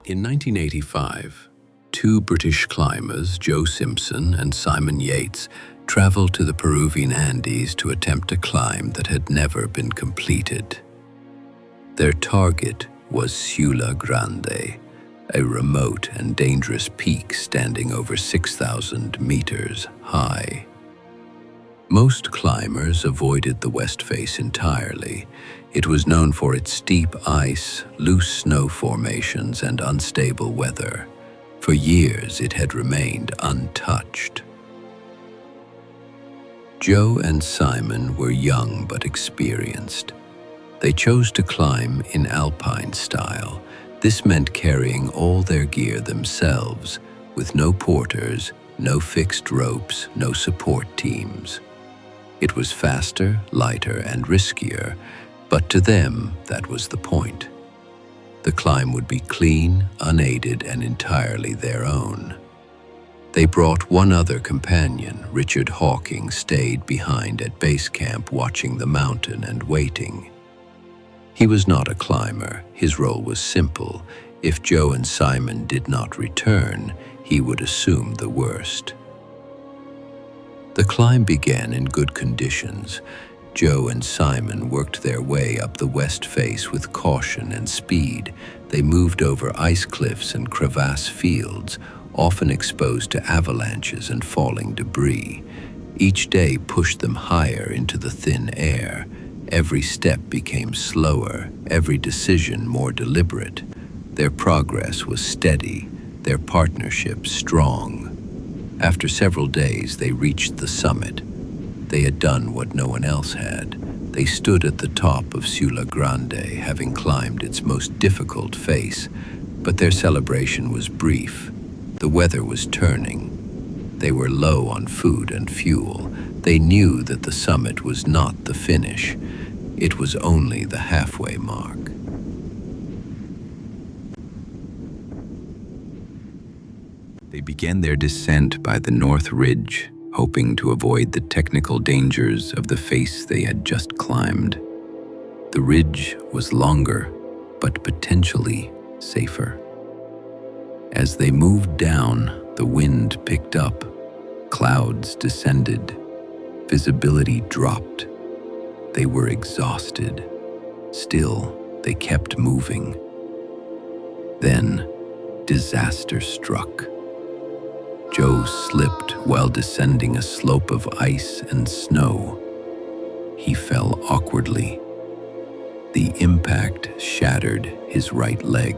In 1985, two British climbers, Joe Simpson and Simon Yates, traveled to the Peruvian Andes to attempt a climb that had never been completed. Their target was Ciudad Grande, a remote and dangerous peak standing over 6,000 meters high. Most climbers avoided the west face entirely. It was known for its steep ice, loose snow formations, and unstable weather. For years, it had remained untouched. Joe and Simon were young but experienced. They chose to climb in alpine style. This meant carrying all their gear themselves, with no porters, no fixed ropes, no support teams. It was faster, lighter, and riskier, but to them, that was the point. The climb would be clean, unaided, and entirely their own. They brought one other companion. Richard Hawking stayed behind at base camp, watching the mountain and waiting. He was not a climber. His role was simple. If Joe and Simon did not return, he would assume the worst. The climb began in good conditions. Joe and Simon worked their way up the west face with caution and speed. They moved over ice cliffs and crevasse fields, often exposed to avalanches and falling debris. Each day pushed them higher into the thin air. Every step became slower, every decision more deliberate. Their progress was steady, their partnership strong. After several days, they reached the summit. They had done what no one else had. They stood at the top of Ciudad Grande, having climbed its most difficult face, but their celebration was brief. The weather was turning. They were low on food and fuel. They knew that the summit was not the finish. It was only the halfway mark. They began their descent by the North Ridge, hoping to avoid the technical dangers of the face they had just climbed. The ridge was longer, but potentially safer. As they moved down, the wind picked up, clouds descended, visibility dropped. They were exhausted. Still, they kept moving. Then, disaster struck. Joe slipped while descending a slope of ice and snow. He fell awkwardly. The impact shattered his right leg.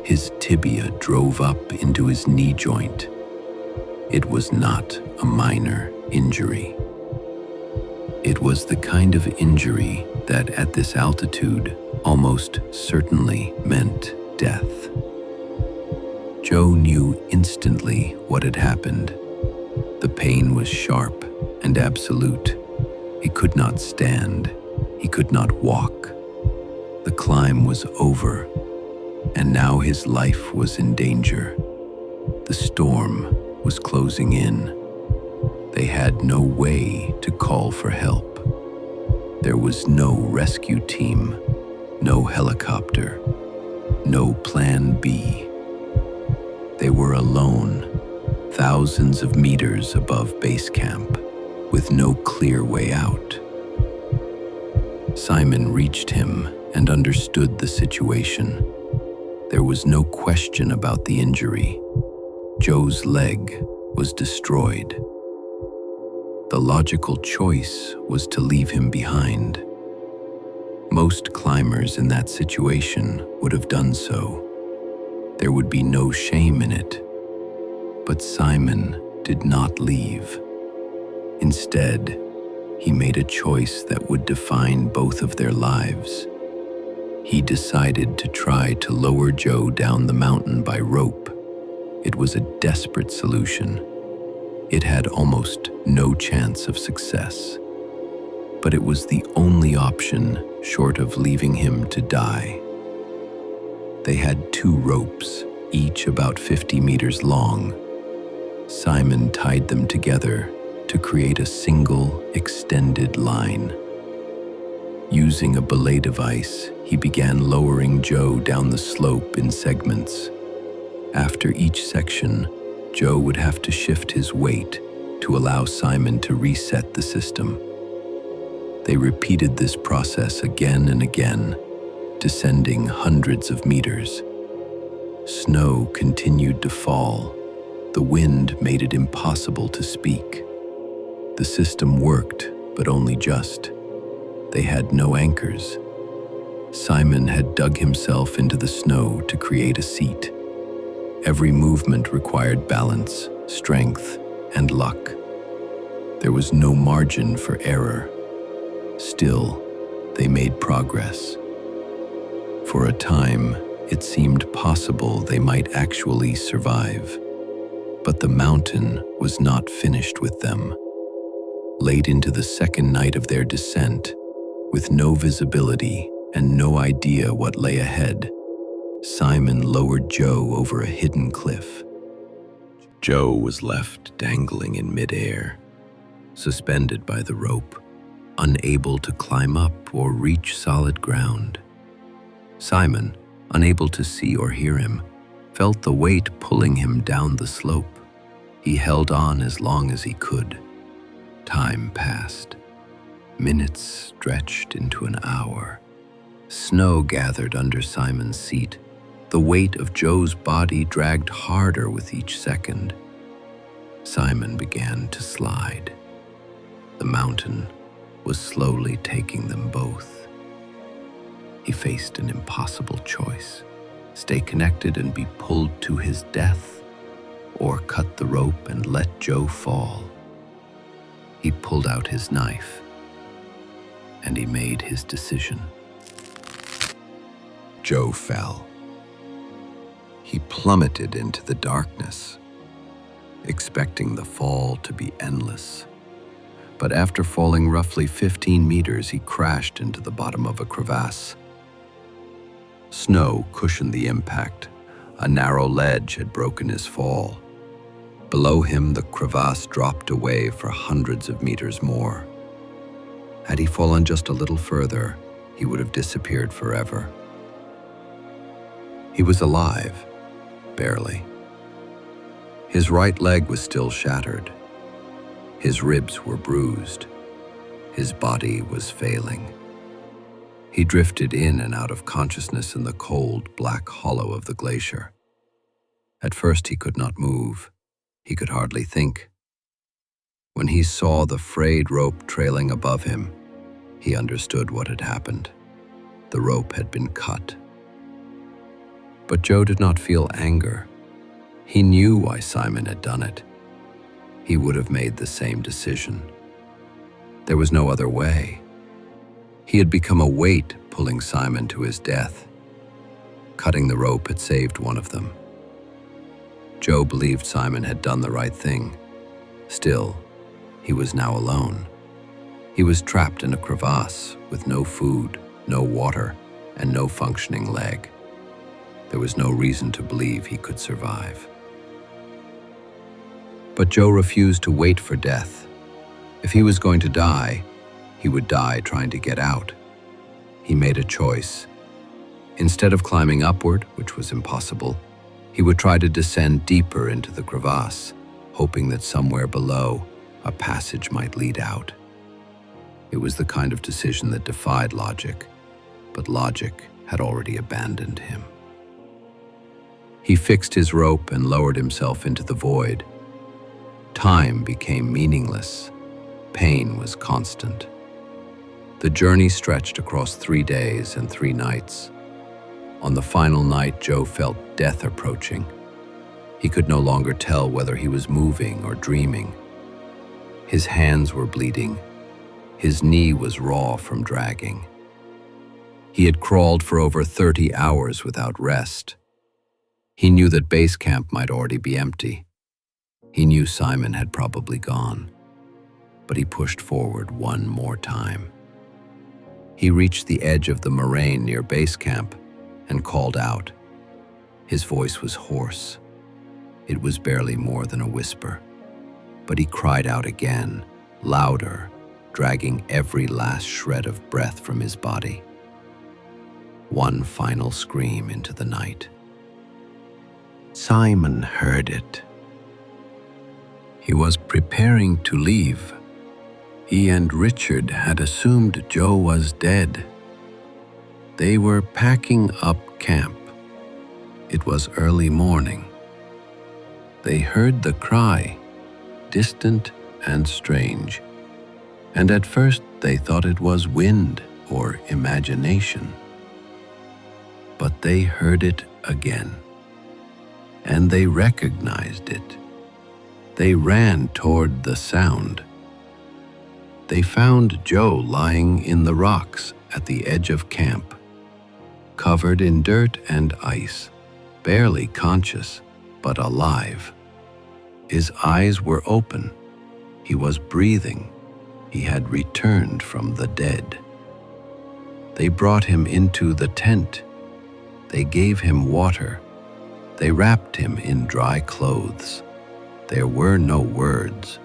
His tibia drove up into his knee joint. It was not a minor injury. It was the kind of injury that at this altitude almost certainly meant death. Joe knew instantly what had happened. The pain was sharp and absolute. He could not stand. He could not walk. The climb was over, and now his life was in danger. The storm was closing in. They had no way to call for help. There was no rescue team, no helicopter, no plan B. They were alone, thousands of meters above base camp, with no clear way out. Simon reached him and understood the situation. There was no question about the injury. Joe's leg was destroyed. The logical choice was to leave him behind. Most climbers in that situation would have done so. There would be no shame in it. But Simon did not leave. Instead, he made a choice that would define both of their lives. He decided to try to lower Joe down the mountain by rope. It was a desperate solution. It had almost no chance of success. But it was the only option short of leaving him to die. They had two ropes, each about 50 meters long. Simon tied them together to create a single extended line. Using a belay device, he began lowering Joe down the slope in segments. After each section, Joe would have to shift his weight to allow Simon to reset the system. They repeated this process again and again, descending hundreds of meters. Snow continued to fall. The wind made it impossible to speak. The system worked, but only just. They had no anchors. Simon had dug himself into the snow to create a seat. Every movement required balance, strength, and luck. There was no margin for error. Still, they made progress. For a time, it seemed possible they might actually survive. But the mountain was not finished with them. Late into the second night of their descent, with no visibility and no idea what lay ahead, Simon lowered Joe over a hidden cliff. Joe was left dangling in midair, suspended by the rope, unable to climb up or reach solid ground. Simon, unable to see or hear him, felt the weight pulling him down the slope. He held on as long as he could. Time passed. Minutes stretched into an hour. Snow gathered under Simon's seat. The weight of Joe's body dragged harder with each second. Simon began to slide. The mountain was slowly taking them both. He faced an impossible choice: stay connected and be pulled to his death, or cut the rope and let Joe fall. He pulled out his knife, and he made his decision. Joe fell. He plummeted into the darkness, expecting the fall to be endless. But after falling roughly 15 meters, he crashed into the bottom of a crevasse. Snow cushioned the impact. A narrow ledge had broken his fall. Below him, the crevasse dropped away for hundreds of meters more. Had he fallen just a little further, he would have disappeared forever. He was alive, barely. His right leg was still shattered. His ribs were bruised. His body was failing. He drifted in and out of consciousness in the cold, black hollow of the glacier. At first he could not move. He could hardly think. When he saw the frayed rope trailing above him, he understood what had happened. The rope had been cut. But Joe did not feel anger. He knew why Simon had done it. He would have made the same decision. There was no other way. He had become a weight pulling Simon to his death. Cutting the rope had saved one of them. Joe believed Simon had done the right thing. Still, he was now alone. He was trapped in a crevasse with no food, no water, and no functioning leg. There was no reason to believe he could survive. But Joe refused to wait for death. If he was going to die, he would die trying to get out. He made a choice. Instead of climbing upward, which was impossible, he would try to descend deeper into the crevasse, hoping that somewhere below, a passage might lead out. It was the kind of decision that defied logic, but logic had already abandoned him. He fixed his rope and lowered himself into the void. Time became meaningless. Pain was constant. The journey stretched across 3 days and 3 nights. On the final night, Joe felt death approaching. He could no longer tell whether he was moving or dreaming. His hands were bleeding. His knee was raw from dragging. He had crawled for over 30 hours without rest. He knew that base camp might already be empty. He knew Simon had probably gone. But he pushed forward one more time. He reached the edge of the moraine near base camp and called out. His voice was hoarse. It was barely more than a whisper. But he cried out again, louder, dragging every last shred of breath from his body. One final scream into the night. Simon heard it. He was preparing to leave. He and Richard had assumed Joe was dead. They were packing up camp. It was early morning. They heard the cry, distant and strange, and at first they thought it was wind or imagination. But they heard it again, and they recognized it. They ran toward the sound. They found Joe lying in the rocks at the edge of camp, covered in dirt and ice, barely conscious, but alive. His eyes were open. He was breathing. He had returned from the dead. They brought him into the tent. They gave him water. They wrapped him in dry clothes. There were no words.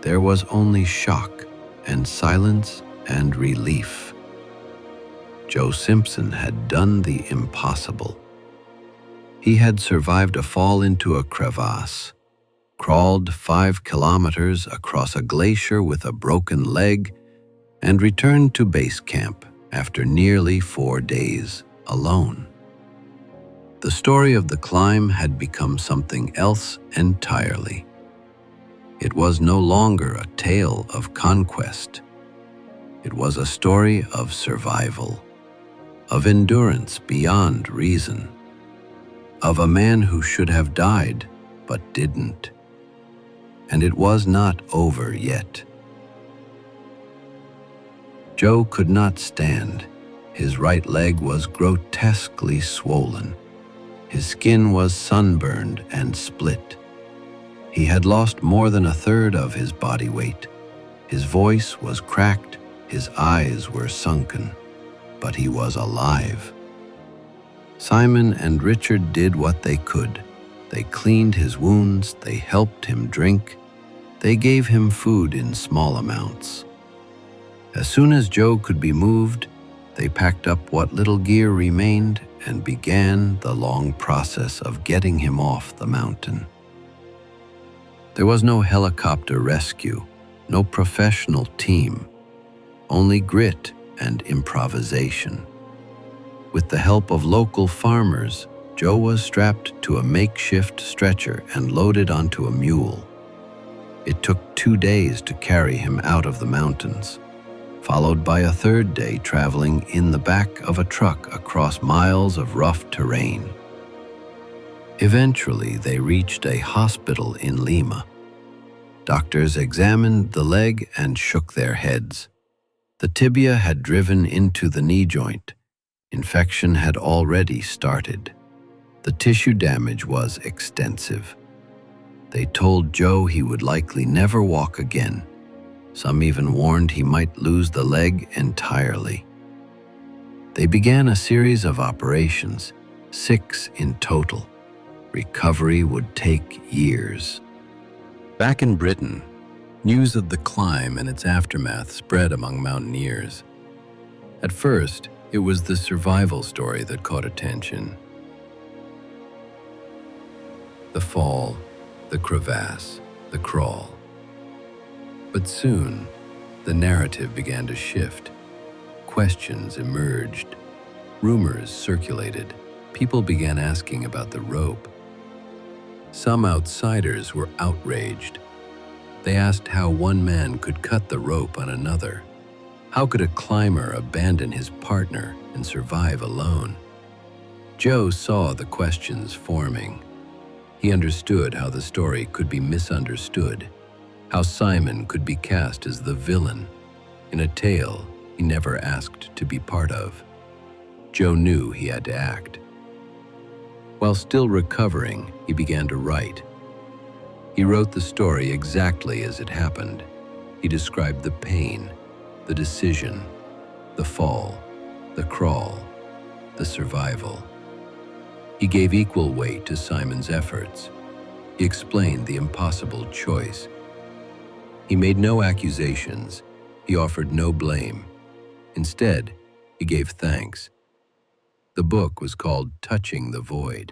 There was only shock and silence and relief. Joe Simpson had done the impossible. He had survived a fall into a crevasse, crawled 5 kilometers across a glacier with a broken leg, and returned to base camp after nearly 4 days alone. The story of the climb had become something else entirely. It was no longer a tale of conquest. It was a story of survival, of endurance beyond reason, of a man who should have died but didn't. And it was not over yet. Joe could not stand. His right leg was grotesquely swollen. His skin was sunburned and split. He had lost more than 1/3 of his body weight. His voice was cracked, his eyes were sunken, but he was alive. Simon and Richard did what they could. They cleaned his wounds, they helped him drink, they gave him food in small amounts. As soon as Joe could be moved, they packed up what little gear remained and began the long process of getting him off the mountain. There was no helicopter rescue, no professional team, only grit and improvisation. With the help of local farmers, Joe was strapped to a makeshift stretcher and loaded onto a mule. It took 2 days to carry him out of the mountains, followed by a 3rd day traveling in the back of a truck across miles of rough terrain. Eventually, they reached a hospital in Lima. Doctors examined the leg and shook their heads. The tibia had driven into the knee joint. Infection had already started. The tissue damage was extensive. They told Joe he would likely never walk again. Some even warned he might lose the leg entirely. They began a series of operations, 6 in total. Recovery would take years. Back in Britain, news of the climb and its aftermath spread among mountaineers. At first, it was the survival story that caught attention. The fall, the crevasse, the crawl. But soon, the narrative began to shift. Questions emerged. Rumors circulated. People began asking about the rope. Some outsiders were outraged. They asked how one man could cut the rope on another. How could a climber abandon his partner and survive alone? Joe saw the questions forming. He understood how the story could be misunderstood, how Simon could be cast as the villain in a tale he never asked to be part of. Joe knew he had to act. While still recovering, he began to write. He wrote the story exactly as it happened. He described the pain, the decision, the fall, the crawl, the survival. He gave equal weight to Simon's efforts. He explained the impossible choice. He made no accusations. He offered no blame. Instead, he gave thanks. The book was called Touching the Void.